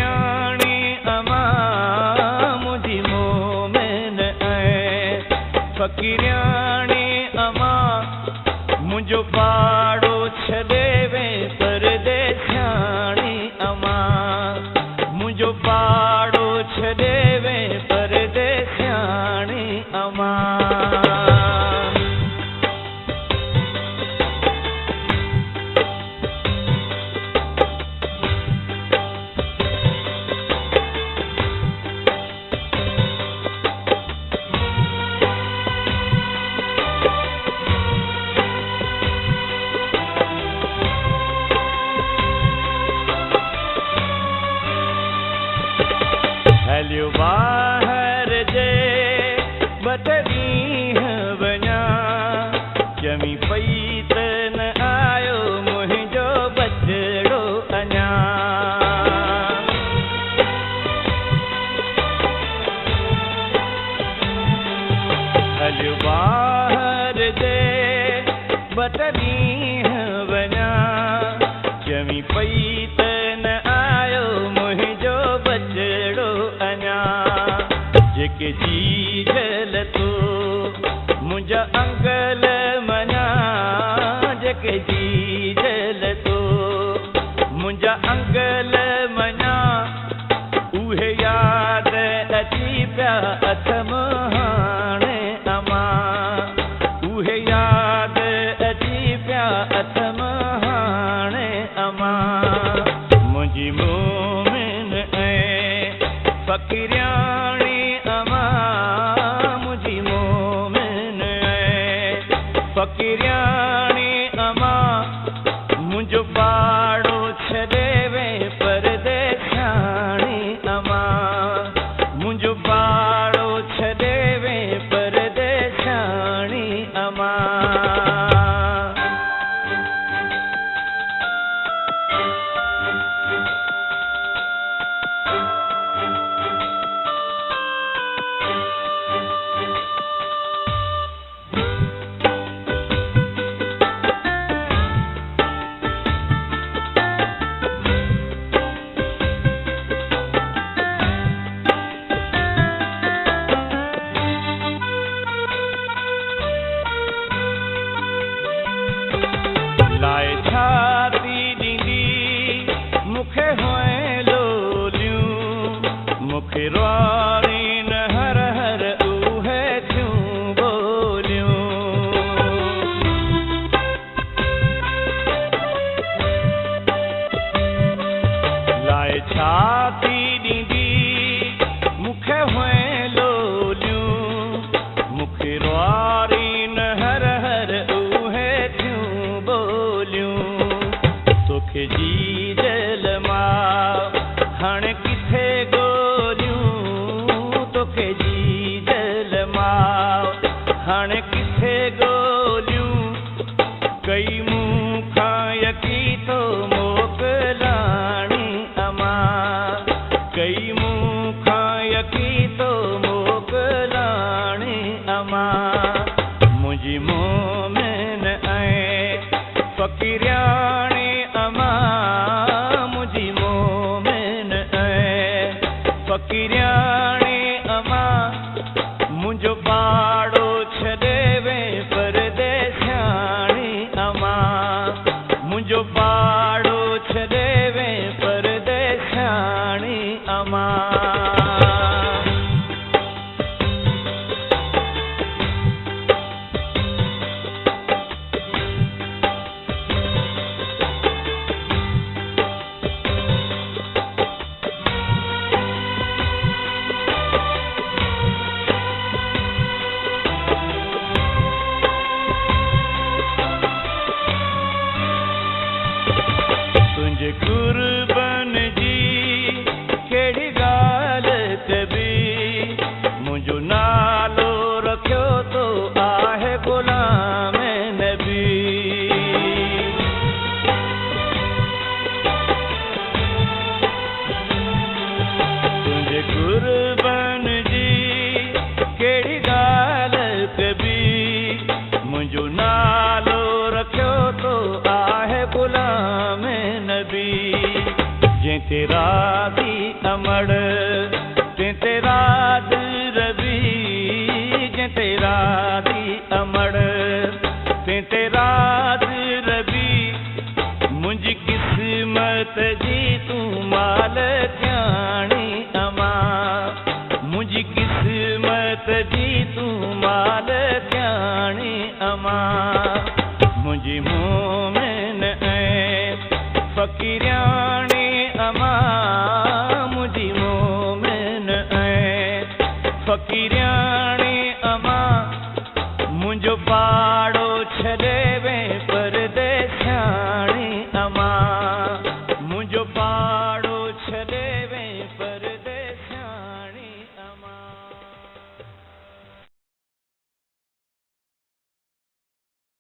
फ़क़ीरियाणी अमा मुंहिंजी मोमिन ऐं फ़क़ीरियाणी अमा मुंहिंजो पाड़ो छॾे वे परदेसियाणी अमा मुंहिंजो पाड़ो छॾे वे परदेसियाणी अमा हलियो ॿाहिर जे बटरीह वञा चमी पई त न आयो मुंहिंजो बचड़ो अञा हलियो ॿाहिर जे बटरीह वञा चमी पई त न आयो मुंहिंजो बचड़ो अञा जेके जी जल तो मुंहिंजा अंगल मञा जेके जी जल तो मुंहिंजा अंगल मञा उहे यादि अची पिया अथम हाणे अमा उहे यादि अची पिया अथम हाणे अमा मुंहिंजी मोमिन ऐं फ़क़ीरियाणी अमा मुंहिंजी मोमिन ऐं फ़क़ीरियाणी अमा मुंहिंजो पाड़ो छॾे वे परदेसियाणी अमा मुंहिंजो पाड़ो छॾे वे परदेसियाणी अमा लाए छाती ॾींदी मूंखे हुए लोलियूं मूंखे रुआरी न हर हर उहे थियूं बोलियूं लाए छाती ॾींदी मूंखे हुए लोलियूं मूंखे रुआरी न हर हर उहे थियूं बोलियूं तोखे जी जल मां हाणे किथे ॻोल्हियूं तोखे जी जल मां हाणे किथे ॻोल्हियूं कई मूंखां यकी थो मोकिलाणी अमा कई मूंखां यकी थो मोकिलाणी अमा मुंहिंजी मोमिन ऐं फ़क़ीरियाणी अमा मुंहिंजी मोमिन ऐं फ़क़ीरियाणी अमा मुंहिंजो पाड़ो छॾे वे परदेसियाणी अमा मुंहिंजो पाड़ो छॾे वे परदेसियाणी अमा तुंहिंजे कुर्बन जी कहिड़ी ॻाल्हि कबी मुंहिंजो नालो रखियो तो आहे ग़ुलाम नबी तुंहिंजे कुर्बन जी कहिड़ी ॻाल्हि कबी मुंहिंजो नालो रखियो तो आहे ग़ुलाम नबी जंहिं ते राज़ी अमड़ ते राज रवि ते राधी अमड़ ते राज रवि मुंहिंजी किस्मत जी तूं माल ॼाणी अमा मुंहिंजी किस्मत जी तूं माल ॼाणी अमा मुंहिंजी मोमिन ऐं फ़क़ीर